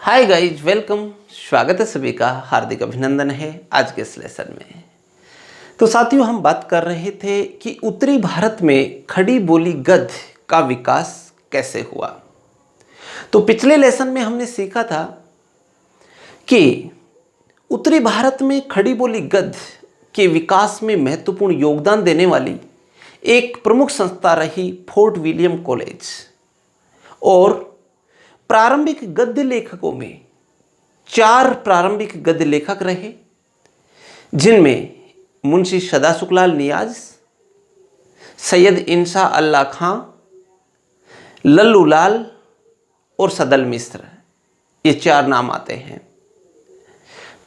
Hi guys, welcome. स्वागत है सभी का, हार्दिक अभिनंदन है आज के इस लेसन में। तो साथियों, हम बात कर रहे थे कि उत्तरी भारत में खड़ी बोली गद्य का विकास कैसे हुआ। तो पिछले लेसन में हमने सीखा था कि उत्तरी भारत में खड़ी बोली गद्य के विकास में महत्वपूर्ण योगदान देने वाली एक प्रमुख संस्था रही फोर्ट विलियम कॉलेज। और प्रारंभिक गद्य लेखकों में 4 प्रारंभिक गद्य लेखक रहे, जिनमें मुंशी सदाशुकलाल नियाज़, सैयद इंसा अल्लाह खां, लल्लू लाल और सदल मिश्र, ये 4 नाम आते हैं।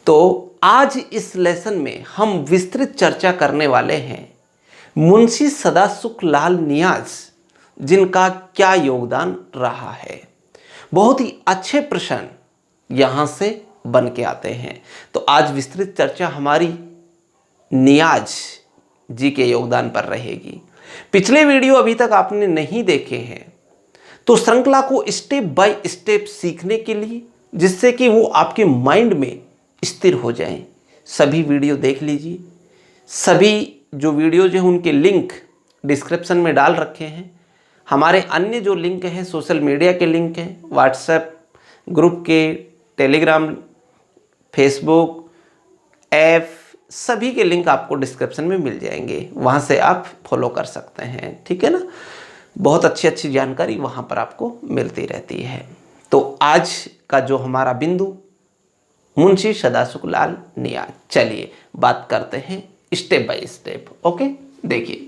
तो आज इस लेसन में हम विस्तृत चर्चा करने वाले हैं मुंशी सदाशुकलाल नियाज़, जिनका क्या योगदान रहा है। बहुत ही अच्छे प्रश्न यहाँ से बन के आते हैं। तो आज विस्तृत चर्चा हमारी नियाज़ जी के योगदान पर रहेगी। पिछले वीडियो अभी तक आपने नहीं देखे हैं तो श्रृंखला को स्टेप बाय स्टेप सीखने के लिए, जिससे कि वो आपके माइंड में स्थिर हो जाएं, सभी वीडियो देख लीजिए। सभी जो वीडियोज हैं उनके लिंक डिस्क्रिप्शन में डाल रखे हैं। हमारे अन्य जो लिंक हैं, सोशल मीडिया के लिंक हैं, व्हाट्सएप ग्रुप के, टेलीग्राम, फेसबुक ऐप, सभी के लिंक आपको डिस्क्रिप्शन में मिल जाएंगे। वहाँ से आप फॉलो कर सकते हैं, ठीक है ना। बहुत अच्छी अच्छी जानकारी वहाँ पर आपको मिलती रहती है। तो आज का जो हमारा बिंदु मुंशी सदाशुकलाल नियाज़, चलिए बात करते हैं स्टेप बाय स्टेप। ओके, देखिए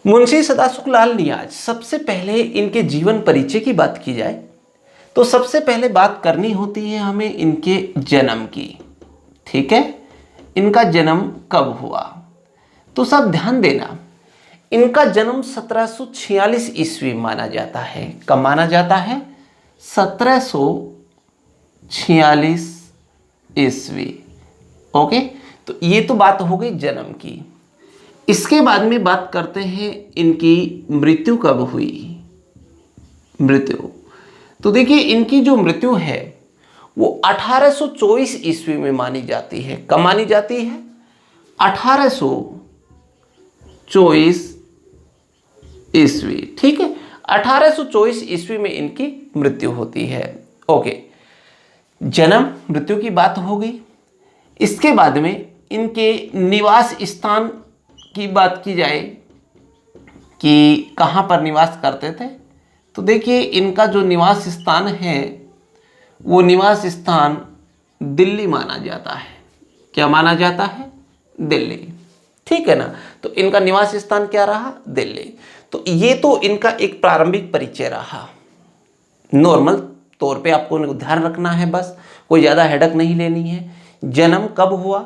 मुंशी सदाशुकलाल नियाज़, सबसे पहले इनके जीवन परिचय की बात की जाए तो सबसे पहले बात करनी होती है हमें इनके जन्म की। ठीक है, इनका जन्म कब हुआ तो सब ध्यान देना, इनका जन्म 1746 ईस्वी माना जाता है। कब माना जाता है? 1746 ईस्वी। ओके, तो ये तो बात हो गई जन्म की। इसके बाद में बात करते हैं इनकी मृत्यु कब हुई। मृत्यु तो देखिए, इनकी जो मृत्यु है वो 1824 ईस्वी में मानी जाती है। कब मानी जाती है? 1824 ईस्वी। ठीक है, 1824 ईस्वी में इनकी मृत्यु होती है। ओके, जन्म मृत्यु की बात हो गई। इसके बाद में इनके निवास स्थान की बात की जाए कि कहाँ पर निवास करते थे, तो देखिए इनका जो निवास स्थान है वो निवास स्थान दिल्ली माना जाता है। क्या माना जाता है? दिल्ली। ठीक है ना, तो इनका निवास स्थान क्या रहा? दिल्ली। तो ये तो इनका एक प्रारंभिक परिचय रहा। नॉर्मल तौर पे आपको ध्यान रखना है, बस कोई ज़्यादा हेडक नहीं लेनी है। जन्म कब हुआ?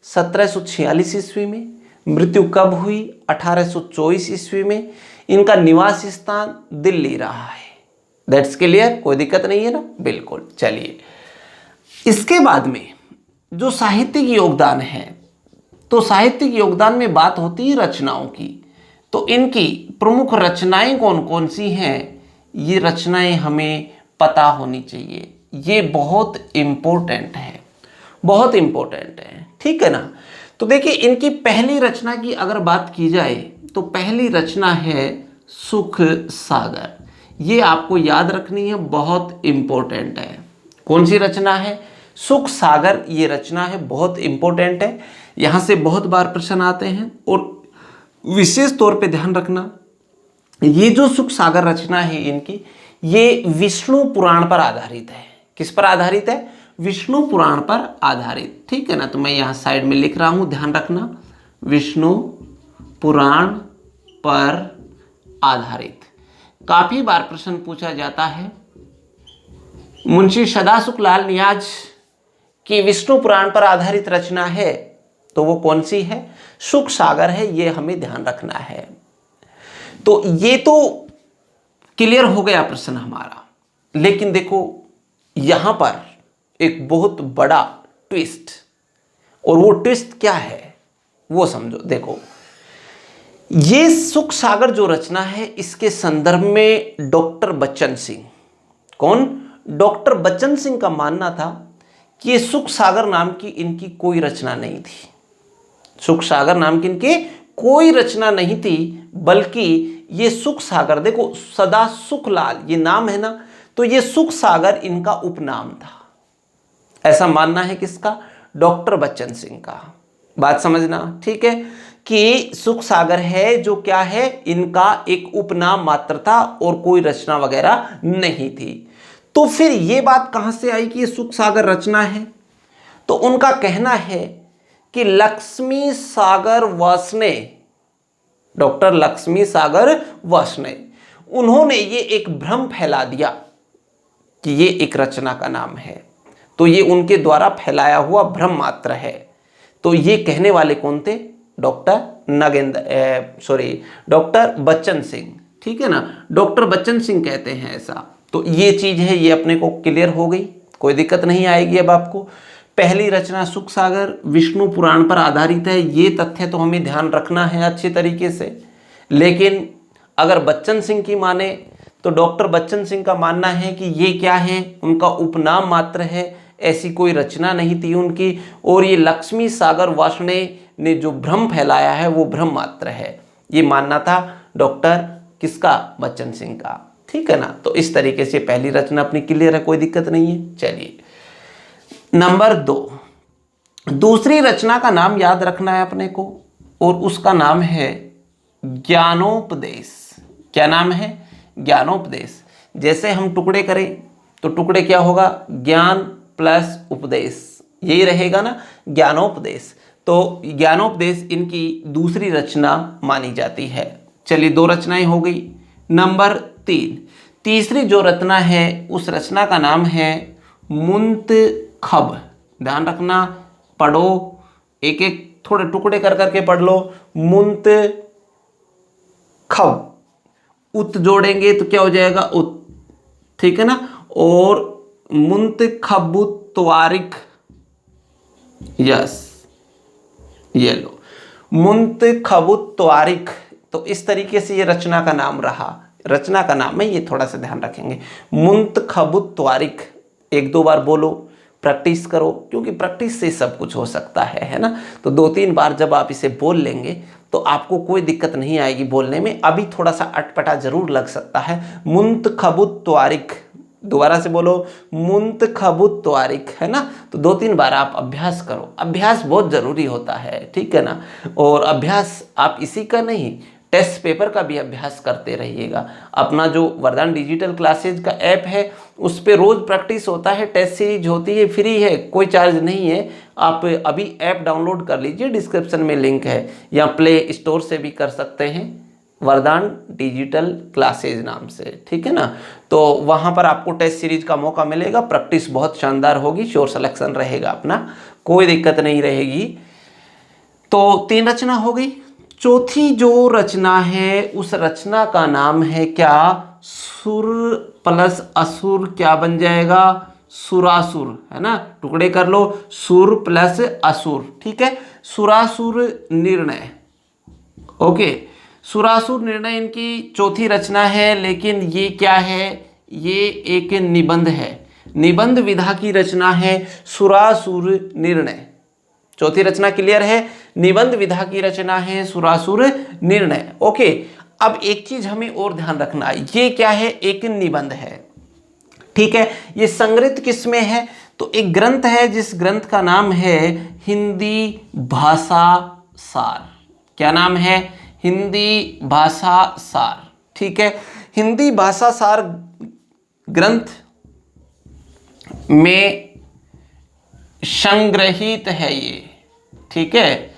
1746 ईस्वी में। मृत्यु कब हुई? 1824 ईस्वी में। इनका निवास स्थान दिल्ली रहा है। दैट्स क्लियर, कोई दिक्कत नहीं है ना? बिल्कुल। चलिए, इसके बाद में जो साहित्यिक योगदान है, तो साहित्यिक योगदान में बात होती है रचनाओं की। तो इनकी प्रमुख रचनाएं कौन कौन सी हैं, ये रचनाएं हमें पता होनी चाहिए। ये बहुत इम्पोर्टेंट है, बहुत इम्पोर्टेंट है। ठीक है ना। तो देखिए, इनकी पहली रचना की अगर बात की जाए तो पहली रचना है सुख सागर। ये आपको याद रखनी है, बहुत इम्पोर्टेंट है। कौन सी रचना है? सुख सागर। ये रचना है, बहुत इम्पोर्टेंट है। यहाँ से बहुत बार प्रश्न आते हैं और विशेष तौर पे ध्यान रखना, ये जो सुख सागर रचना है इनकी, ये विष्णु पुराण पर आधारित है। किस पर आधारित है? विष्णु पुराण पर आधारित। ठीक है ना, तो मैं यहाँ साइड में लिख रहा हूँ, ध्यान रखना, विष्णु पुराण पर आधारित। काफी बार प्रश्न पूछा जाता है मुंशी सदाशुकलाल नियाज़ की विष्णु पुराण पर आधारित रचना है, तो वो कौन सी है? सुख सागर है। ये हमें ध्यान रखना है। तो ये तो क्लियर हो गया प्रश्न हमारा। लेकिन देखो, यहां पर एक बहुत बड़ा ट्विस्ट, और वो ट्विस्ट क्या है वो समझो। देखो, ये सुख सागर जो रचना है, इसके संदर्भ में डॉक्टर बच्चन सिंह, कौन? डॉक्टर बच्चन सिंह का मानना था कि ये सुख सागर नाम की इनकी कोई रचना नहीं थी। सुख सागर नाम की इनकी कोई रचना नहीं थी, बल्कि ये सुख सागर, देखो सदा सुखलाल ये नाम है ना, तो ये सुख सागर इनका उपनाम था। ऐसा मानना है किसका? डॉक्टर बच्चन सिंह का। बात समझना, ठीक है, कि सुख सागर है जो क्या है, इनका एक उपनाम मात्र था और कोई रचना वगैरह नहीं थी। तो फिर ये बात कहां से आई कि ये सुख सागर रचना है? तो उनका कहना है कि लक्ष्मी सागर वासने, डॉक्टर लक्ष्मी सागर वासने, उन्होंने ये एक भ्रम फैला दिया कि ये एक रचना का नाम है, तो ये उनके द्वारा फैलाया हुआ भ्रम मात्र है। तो ये कहने वाले कौन थे? डॉक्टर बच्चन सिंह, ठीक है ना, डॉक्टर बच्चन सिंह कहते हैं ऐसा। तो ये चीज है, ये अपने को क्लियर हो गई, कोई दिक्कत नहीं आएगी अब आपको। पहली रचना सुख सागर विष्णु पुराण पर आधारित है, ये तथ्य तो हमें ध्यान रखना है अच्छे तरीके से। लेकिन अगर बच्चन सिंह की माने तो डॉक्टर बच्चन सिंह का मानना है कि ये क्या है, उनका उपनाम मात्र है, ऐसी कोई रचना नहीं थी उनकी, और ये लक्ष्मी सागर वासने ने जो भ्रम फैलाया है वो भ्रम मात्र है। ये मानना था डॉक्टर किसका? बच्चन सिंह का, ठीक है ना। तो इस तरीके से पहली रचना अपनी क्लियर है, कोई दिक्कत नहीं है। चलिए नंबर 2, दूसरी रचना का नाम याद रखना है अपने को, और उसका नाम है ज्ञानोपदेश। क्या नाम है? ज्ञानोपदेश। जैसे हम टुकड़े करें तो टुकड़े क्या होगा? ज्ञान प्लस उपदेश, यही रहेगा ना, ज्ञानोपदेश। तो ज्ञानोपदेश इनकी दूसरी रचना मानी जाती है। चलिए 2 रचनाएं हो गई। नंबर 3, तीसरी जो रचना है उस रचना का नाम है मुंतखब। ध्यान रखना, पढ़ो, एक एक थोड़े टुकड़े कर करके पढ़ लो। मुंतखब, उत जोड़ेंगे तो क्या हो जाएगा? उत, ठीक है ना। और मुंतखबुत त्वारिक, यस, ये लो, मुंतखबुत त्वारिक। तो इस तरीके से ये रचना का नाम रहा, रचना का नाम है, ये थोड़ा सा ध्यान रखेंगे। मुंतखबुत त्वारिक, 1-2 बार बोलो, प्रैक्टिस करो, क्योंकि प्रैक्टिस से सब कुछ हो सकता है ना। तो 2-3 बार जब आप इसे बोल लेंगे तो आपको कोई दिक्कत नहीं आएगी बोलने में। अभी थोड़ा सा अटपटा जरूर लग सकता है। मुंतखबुत त्वारिक, दोबारा से बोलो, मुंतखबुत त्वारिक, है ना। तो 2-3 बार आप अभ्यास करो, अभ्यास बहुत ज़रूरी होता है, ठीक है ना। और अभ्यास आप इसी का नहीं, टेस्ट पेपर का भी अभ्यास करते रहिएगा। अपना जो वरदान डिजिटल क्लासेज का ऐप है उस पर रोज़ प्रैक्टिस होता है, टेस्ट सीरीज होती है, फ्री है, कोई चार्ज नहीं है। आप अभी ऐप डाउनलोड कर लीजिए, डिस्क्रिप्शन में लिंक है, या प्ले स्टोर से भी कर सकते हैं, वरदान डिजिटल क्लासेज नाम से, ठीक है ना। तो वहाँ पर आपको टेस्ट सीरीज का मौका मिलेगा, प्रैक्टिस बहुत शानदार होगी, श्योर सिलेक्शन रहेगा अपना, कोई दिक्कत नहीं रहेगी। तो 3 रचना हो गई। चौथी जो रचना है उस रचना का नाम है क्या? सुर प्लस असुर, क्या बन जाएगा? सुरासुर, है ना। टुकड़े कर लो, सुर प्लस असुर, ठीक है। सुरासुर निर्णय, ओके। सुरासुर निर्णय इनकी चौथी रचना है, लेकिन ये क्या है? ये एक निबंध है, निबंध विधा की रचना है सुरासुर निर्णय। चौथी रचना क्लियर है, निबंध विधा की रचना है सुरासुर निर्णय, ओके। अब एक चीज हमें और ध्यान रखना है, ये क्या है? एक निबंध है, ठीक है। ये संग्रहित किसमें है? तो एक ग्रंथ है जिस ग्रंथ का नाम है हिंदी भाषा सार। क्या नाम है? हिंदी भाषा सार, ठीक है। हिंदी भाषा सार ग्रंथ में संग्रहित है ये, ठीक है।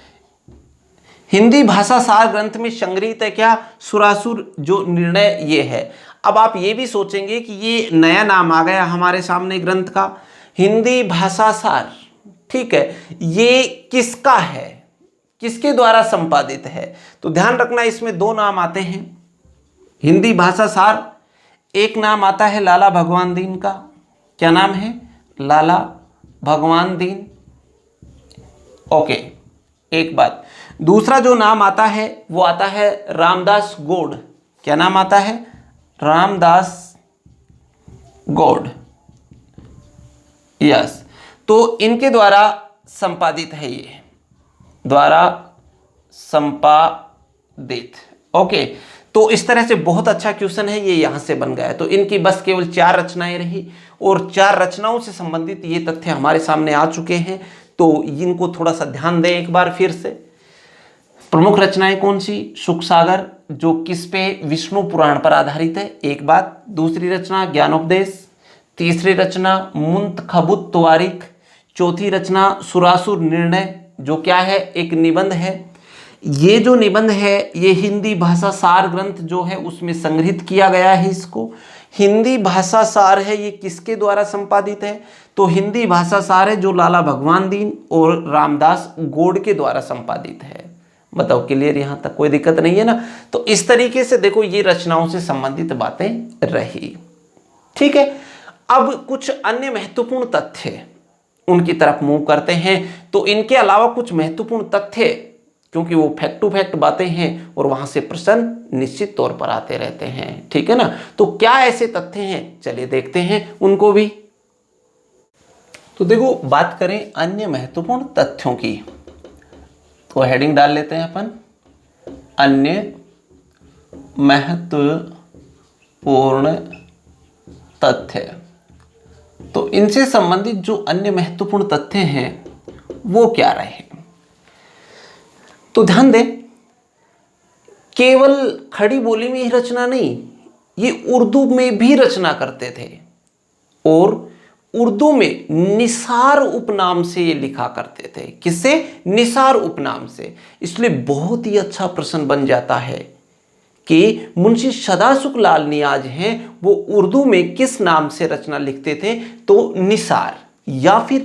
हिंदी भाषा सार ग्रंथ में संग्रहित है क्या? सुरासुर जो निर्णय ये है। अब आप ये भी सोचेंगे कि ये नया नाम आ गया हमारे सामने ग्रंथ का, हिंदी भाषा सार, ठीक है। ये किसका है, किसके द्वारा संपादित है? तो ध्यान रखना, इसमें 2 नाम आते हैं हिंदी भाषा सार। एक नाम आता है लाला भगवान दीन का, क्या नाम है? लाला भगवान दीन, ओके, एक बात। दूसरा जो नाम आता है वो आता है रामदास गौड़। क्या नाम आता है? रामदास गौड़, यस, तो इनके द्वारा संपादित है, ये द्वारा संपादित। ओके, तो इस तरह से बहुत अच्छा क्वेश्चन है, ये यहां से बन गया है। तो इनकी बस केवल 4 रचनाएं रही और 4 रचनाओं से संबंधित ये तथ्य हमारे सामने आ चुके हैं। तो इनको थोड़ा सा ध्यान दें एक बार फिर से। प्रमुख रचनाएं कौन सी? सुख सागर, जो किस पे? विष्णु पुराण पर आधारित है, एक बात। दूसरी रचना ज्ञानोपदेश, तीसरी रचना मुंतखबुत तवारीख, चौथी रचना सुरासुर निर्णय, जो क्या है? एक निबंध है। ये जो निबंध है ये हिंदी भाषा सार ग्रंथ जो है उसमें संग्रहित किया गया है इसको। हिंदी भाषा सार है, ये किसके द्वारा संपादित है? तो हिंदी भाषा सार है जो लाला भगवान दीन और रामदास गोड के द्वारा संपादित है। बताओ, क्लियर? यहां तक कोई दिक्कत नहीं है ना? तो इस तरीके से देखो ये रचनाओं से संबंधित बातें रही। ठीक है, अब कुछ अन्य महत्वपूर्ण तथ्य उनकी तरफ मूव करते हैं। तो इनके अलावा कुछ महत्वपूर्ण तथ्य, क्योंकि वो फैक्ट टू फैक्ट बातें हैं और वहां से प्रश्न निश्चित तौर पर आते रहते हैं। ठीक है ना? तो क्या ऐसे तथ्य हैं, चलिए देखते हैं उनको भी। तो देखो, बात करें अन्य महत्वपूर्ण तथ्यों की, तो हेडिंग डाल लेते हैं अपन, अन्य महत्वपूर्ण तथ्य। तो इनसे संबंधित जो अन्य महत्वपूर्ण तथ्य हैं वो क्या रहे? तो ध्यान दें, केवल खड़ी बोली में ही रचना नहीं, ये उर्दू में भी रचना करते थे और उर्दू में निसार उपनाम से ये लिखा करते थे। किससे? निसार उपनाम से। इसलिए बहुत ही अच्छा प्रश्न बन जाता है कि मुंशी सदासुख लाल नियाज हैं, वो उर्दू में किस नाम से रचना लिखते थे? तो निसार, या फिर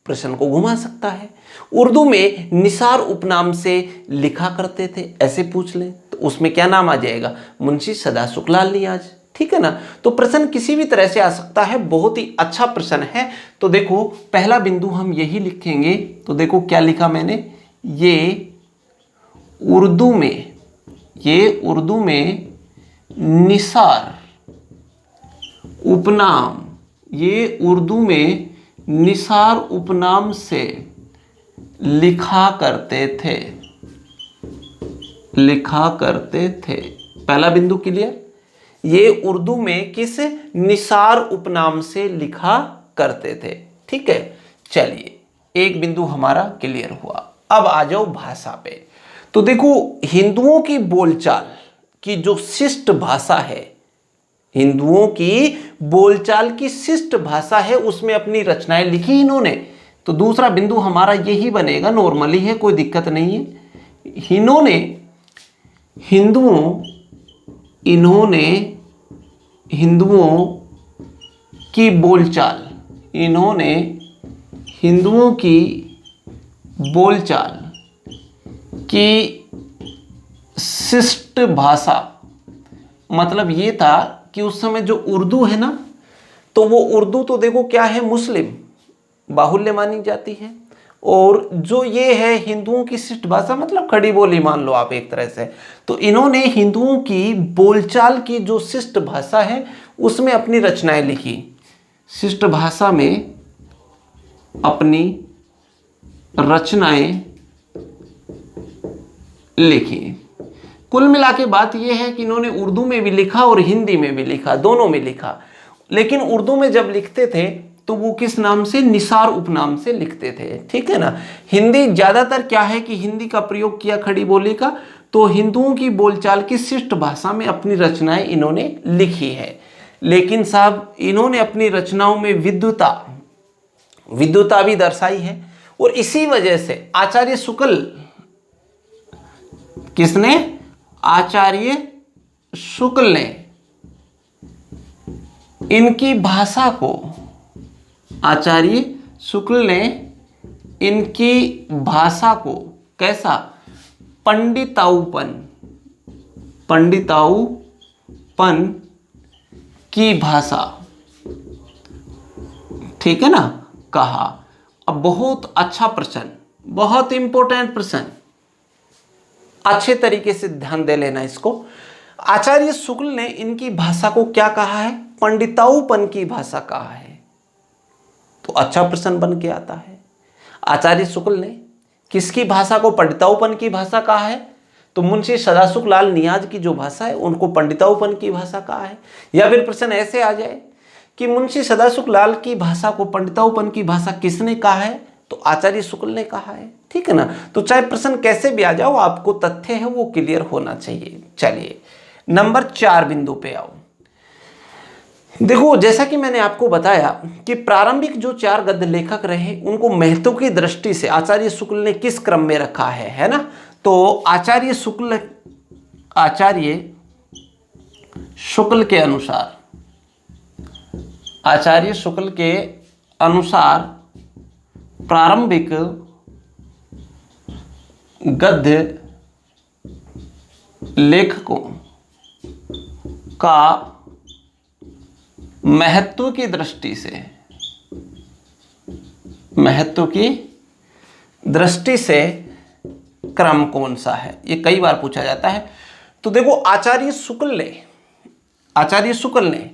प्रश्न को घुमा सकता है, उर्दू में निसार उपनाम से लिखा करते थे, ऐसे पूछ लें तो उसमें क्या नाम आ जाएगा? मुंशी सदासुख लाल नियाज। ठीक है ना? तो प्रश्न किसी भी तरह से आ सकता है, बहुत ही अच्छा प्रश्न है। तो देखो, पहला बिंदु हम यही लिखेंगे। तो देखो क्या लिखा मैंने, ये उर्दू में निसार उपनाम, ये उर्दू में निसार उपनाम से लिखा करते थे। पहला बिंदु क्लियर? ये उर्दू में किस निसार उपनाम से लिखा करते थे। ठीक है, चलिए एक बिंदु हमारा क्लियर हुआ। अब आ जाओ भाषा पे। तो देखो, हिंदुओं की बोलचाल की जो शिष्ट भाषा है, हिंदुओं की बोलचाल की शिष्ट भाषा है, उसमें अपनी रचनाएं लिखी इन्होंने। तो दूसरा बिंदु हमारा यही बनेगा, नॉर्मली है, कोई दिक्कत नहीं है। इन्होंने हिंदुओं की बोलचाल, इन्होंने हिंदुओं की बोलचाल की शिष्ट भाषा, मतलब ये था कि उस समय जो उर्दू है ना, तो वो उर्दू तो देखो क्या है, मुस्लिम बाहुल्य मानी जाती है, और जो ये है हिंदुओं की शिष्ट भाषा, मतलब खड़ी बोली मान लो आप एक तरह से। तो इन्होंने हिंदुओं की बोलचाल की जो शिष्ट भाषा है उसमें अपनी रचनाएं लिखी, शिष्ट भाषा में अपनी रचनाएं लिखी। कुल मिला के बात यह है कि इन्होंने उर्दू में भी लिखा और हिंदी में भी लिखा, दोनों में लिखा। लेकिन उर्दू में जब लिखते थे तो वो किस नाम से? निसार उपनाम से लिखते थे। ठीक है ना? हिंदी ज्यादातर क्या है कि हिंदी का प्रयोग किया खड़ी बोली का, तो हिंदुओं की बोलचाल की शिष्ट भाषा में अपनी रचनाएं इन्होंने लिखी है। लेकिन साहब, इन्होंने अपनी रचनाओं में विद्वता भी दर्शाई है, और इसी वजह से आचार्य शुक्ल, किसने? आचार्य शुक्ल ने इनकी भाषा को, आचार्य शुक्ल ने इनकी भाषा को कैसा? पंडिताऊपन की भाषा, ठीक है ना, कहा। अब बहुत अच्छा प्रश्न, बहुत इंपॉर्टेंट प्रश्न, अच्छे तरीके से ध्यान दे लेना इसको। आचार्य शुक्ल ने इनकी भाषा को क्या कहा है? पंडिताऊपन की भाषा कहा है। तो अच्छा प्रश्न बन के आता है। आचार्य शुक्ल ने किसकी भाषा को पंडिताऊपन की भाषा कहा है? तो मुंशी सदाशुक लाल नियाज की जो भाषा है उनको पंडिताऊपन की भाषा कहा है। या फिर प्रश्न ऐसे आ जाए कि मुंशी सदाशुक लाल की भाषा को पंडिताऊपन की भाषा किसने कहा है? तो आचार्य शुक्ल ने कहा है। ठीक है ना। तो चाहे प्रश्न कैसे भी आ जाओ, आपको तथ्य है वो क्लियर होना चाहिए। चलिए नंबर 4 बिंदु पे आओ। देखो, जैसा कि मैंने आपको बताया कि प्रारंभिक जो 4 गद्य लेखक रहे उनको महत्व की दृष्टि से आचार्य शुक्ल ने किस क्रम में रखा है ना। तो आचार्य शुक्ल के अनुसार प्रारंभिक गद्य लेखकों का महत्व की दृष्टि से क्रम कौन सा है, ये कई बार पूछा जाता है। तो देखो, आचार्य शुक्ल ने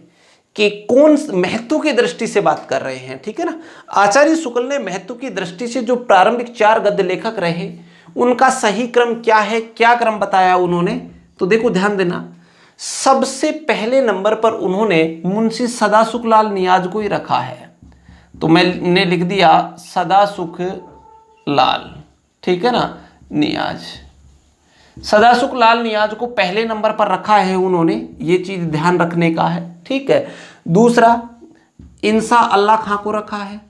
कि कौन महत्व की दृष्टि से बात कर रहे हैं, ठीक है ना। आचार्य शुक्ल ने महत्व की दृष्टि से जो प्रारंभिक 4 गद्य लेखक रहे उनका सही क्रम क्या है, क्या क्रम बताया उन्होंने। तो देखो ध्यान देना, सबसे पहले नंबर पर उन्होंने मुंशी सदाशुक लाल नियाज को ही रखा है। तो मैंने लिख दिया सदाशुक लाल, ठीक है ना, नियाज। सदाशुक लाल नियाज को पहले नंबर पर रखा है उन्होंने, ये चीज ध्यान रखने का है। ठीक है। दूसरा, इंसा अल्लाह खां को रखा है,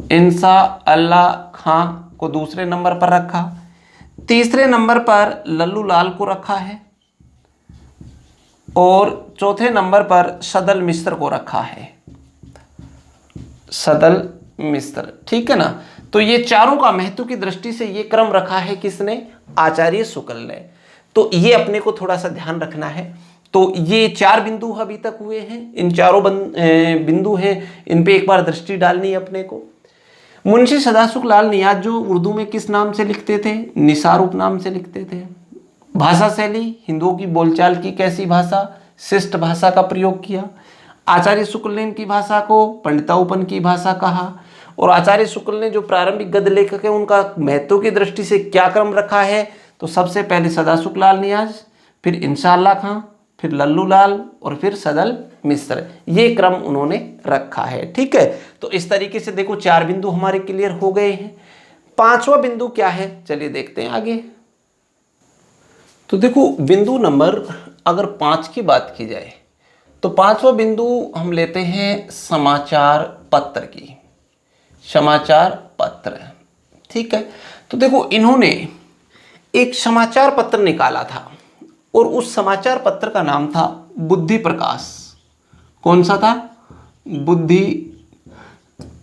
इंसा अल्लाह खां को दूसरे नंबर पर रखा। तीसरे नंबर पर लल्लू लाल को रखा है और चौथे नंबर पर सदल मिश्र को रखा है, सदल मिश्र। ठीक है ना। तो ये चारों का महत्व की दृष्टि से ये क्रम रखा है किसने? आचार्य शुक्ल ने। तो ये अपने को थोड़ा सा ध्यान रखना है। तो ये 4 बिंदु अभी तक हुए हैं, इन चारों बिंदु हैं, इन पे एक बार दृष्टि डालनी है अपने को। मुंशी सदाशुक लाल नियाज जो उर्दू में किस नाम से लिखते थे? निसार उपनाम से लिखते थे। भाषा शैली, हिंदुओं की बोलचाल की कैसी भाषा? शिष्ट भाषा का प्रयोग किया। आचार्य शुक्ल ने इनकी भाषा को पंडिताऊपन की भाषा कहा। और आचार्य शुक्ल ने जो प्रारंभिक गद्य लेखक है उनका महत्व की दृष्टि से क्या क्रम रखा है? तो सबसे पहले सदाशुक लाल नियाज, फिर इंसा अल्लाह खां, फिर लल्लू लाल और फिर सदल मिश्र, ये क्रम उन्होंने रखा है। ठीक है। तो इस तरीके से देखो 4 बिंदु हमारे क्लियर हो गए हैं। 5वां बिंदु क्या है, चलिए देखते हैं आगे। तो देखो, बिंदु नंबर अगर 5 की बात की जाए तो 5वां बिंदु हम लेते हैं समाचार पत्र की, समाचार पत्र। ठीक है। तो देखो, इन्होंने एक समाचार पत्र निकाला था और उस समाचार पत्र का नाम था बुद्धि प्रकाश। कौन सा था? बुद्धि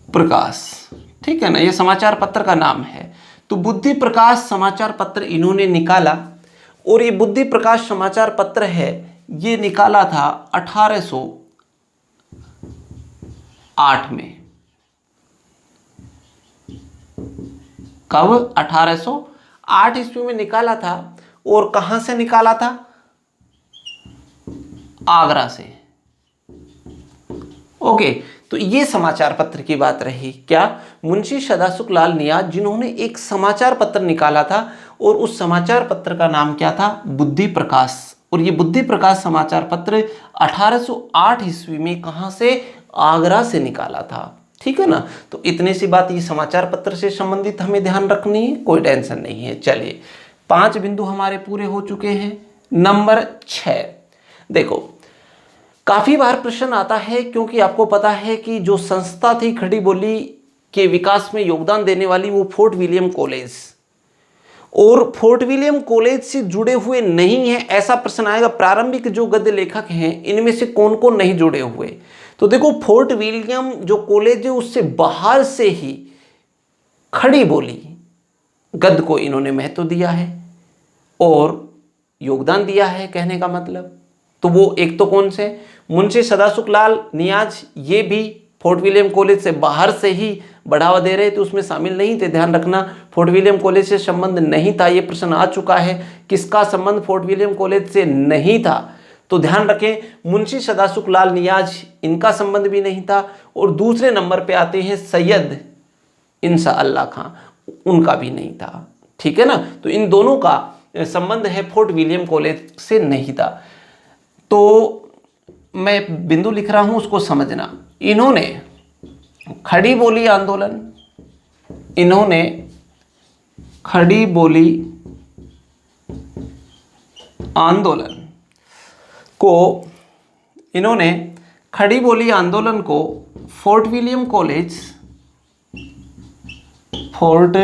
प्रकाश। ठीक है ना, यह समाचार पत्र का नाम है। तो बुद्धि प्रकाश समाचार पत्र इन्होंने निकाला और ये बुद्धि प्रकाश समाचार पत्र है, ये निकाला था 1808 में। कब? 1808 ईस्वी में निकाला था। और कहां से निकाला था? आगरा से। ओके। तो ये समाचार पत्र की बात रही। क्या? मुंशी सदाशुक लाल नियाज जिन्होंने एक समाचार पत्र निकाला था और उस समाचार पत्र का नाम क्या था? बुद्धि प्रकाश। और ये बुद्धि प्रकाश समाचार पत्र 1808 ईस्वी में कहां से? आगरा से निकाला था। ठीक है ना। तो इतनी सी बात ये समाचार पत्र से संबंधित हमें ध्यान रखनी है, कोई टेंशन नहीं है। चलिए 5 बिंदु हमारे पूरे हो चुके हैं। नंबर 6 देखो, काफी बार प्रश्न आता है क्योंकि आपको पता है कि जो संस्था थी खड़ी बोली के विकास में योगदान देने वाली वो फोर्ट विलियम कॉलेज, और फोर्ट विलियम कॉलेज से जुड़े हुए नहीं है, ऐसा प्रश्न आएगा। प्रारंभिक जो गद्य लेखक हैं इनमें से कौन कौन नहीं जुड़े हुए? तो देखो, फोर्ट विलियम जो कॉलेज है उससे बाहर से ही खड़ी बोली गद्य को इन्होंने महत्व दिया है और योगदान दिया है, कहने का मतलब। तो वो एक तो कौन से? मुंशी सदाशुक लाल नियाज, ये भी फोर्ट विलियम कॉलेज से बाहर से ही बढ़ावा दे रहे थे, उसमें शामिल नहीं थे। ध्यान रखना, फोर्ट विलियम कॉलेज से संबंध नहीं था। ये प्रश्न आ चुका है, किसका संबंध फोर्ट विलियम कॉलेज से नहीं था? तो ध्यान रखें मुंशी सदाशुक लाल नियाज इनका संबंध भी नहीं था, और दूसरे नंबर पे आते हैं सैयद इंसा अल्लाह खां, उनका भी नहीं था। ठीक है ना, तो इन दोनों का संबंध है फोर्ट विलियम कॉलेज से नहीं था। तो मैं बिंदु लिख रहा हूं, उसको समझना। इन्होंने खड़ी बोली आंदोलन, इन्होंने खड़ी बोली आंदोलन को, इन्होंने खड़ी बोली आंदोलन को fort William college, fort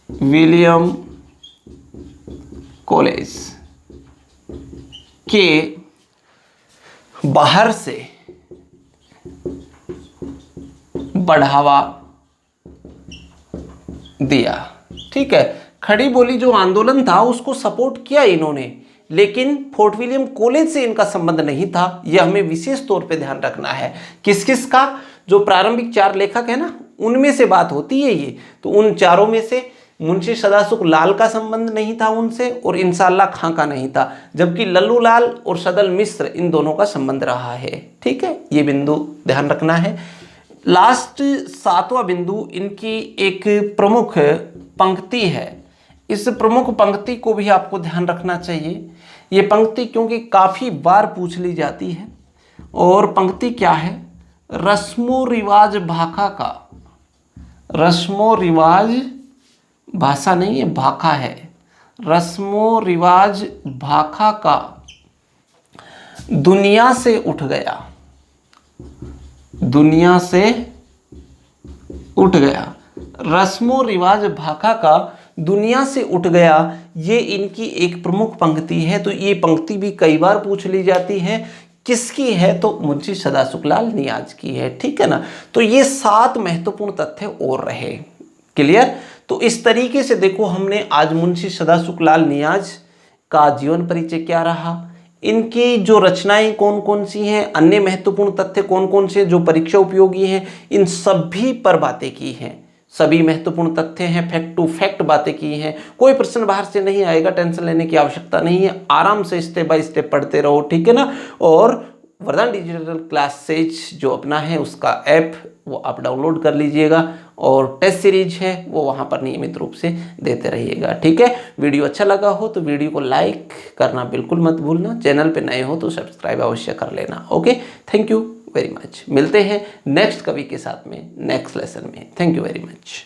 William college के बाहर से बढ़ावा दिया। ठीक है, खड़ी बोली जो आंदोलन था उसको सपोर्ट किया इन्होंने, लेकिन फोर्ट विलियम कॉलेज से इनका संबंध नहीं था। यह हमें विशेष तौर पे ध्यान रखना है। किस किस का, जो प्रारंभिक 4 लेखक है ना, उनमें से बात होती है ये। तो उन चारों में से मुंशी सदाशुक लाल का संबंध नहीं था उनसे, और इंसा अल्लाह खां का नहीं था, जबकि लल्लू लाल और सदल मिश्र इन दोनों का संबंध रहा है। ठीक है, ये बिंदु ध्यान रखना है। लास्ट 7वां बिंदु, इनकी एक प्रमुख पंक्ति है। इस प्रमुख पंक्ति को भी आपको ध्यान रखना चाहिए। ये पंक्ति क्योंकि काफ़ी बार पूछ ली जाती है, और पंक्ति क्या है? रस्मो रिवाज भाखा का, रस्मो रिवाज भाषा नहीं है, भाखा है, रस्मो रिवाज भाखा का दुनिया से उठ गया, दुनिया से उठ गया, रस्मो रिवाज भाखा का दुनिया से उठ गया। ये इनकी एक प्रमुख पंक्ति है। तो ये पंक्ति भी कई बार पूछ ली जाती है। किसकी है? तो मुंशी सदाशुक लाल नियाज की है। ठीक है ना, तो ये 7 महत्वपूर्ण तथ्य और रहे। क्लियर? तो इस तरीके से देखो, हमने आज मुंशी सदाशुक लाल नियाज का जीवन परिचय क्या रहा, इनकी जो रचनाएं कौन कौन सी हैं, अन्य महत्वपूर्ण तथ्य कौन कौन से जो परीक्षा उपयोगी हैं, इन सभी पर बातें की हैं। सभी महत्वपूर्ण तथ्य हैं, फैक्ट टू फैक्ट बातें की हैं। कोई प्रश्न बाहर से नहीं आएगा, टेंशन लेने की आवश्यकता नहीं है। आराम से स्टेप बाय स्टेप पढ़ते रहो। ठीक है ना। और वरदान डिजिटल क्लासेज जो अपना है उसका ऐप वो आप डाउनलोड कर लीजिएगा, और टेस्ट सीरीज है वो वहाँ पर नियमित रूप से देते रहिएगा। ठीक है, वीडियो अच्छा लगा हो तो वीडियो को लाइक करना बिल्कुल मत भूलना। चैनल पे नए हो तो सब्सक्राइब अवश्य कर लेना। Okay, thank you very much. मिलते हैं नेक्स्ट कवि के साथ में नेक्स्ट लेसन में। Thank you very much.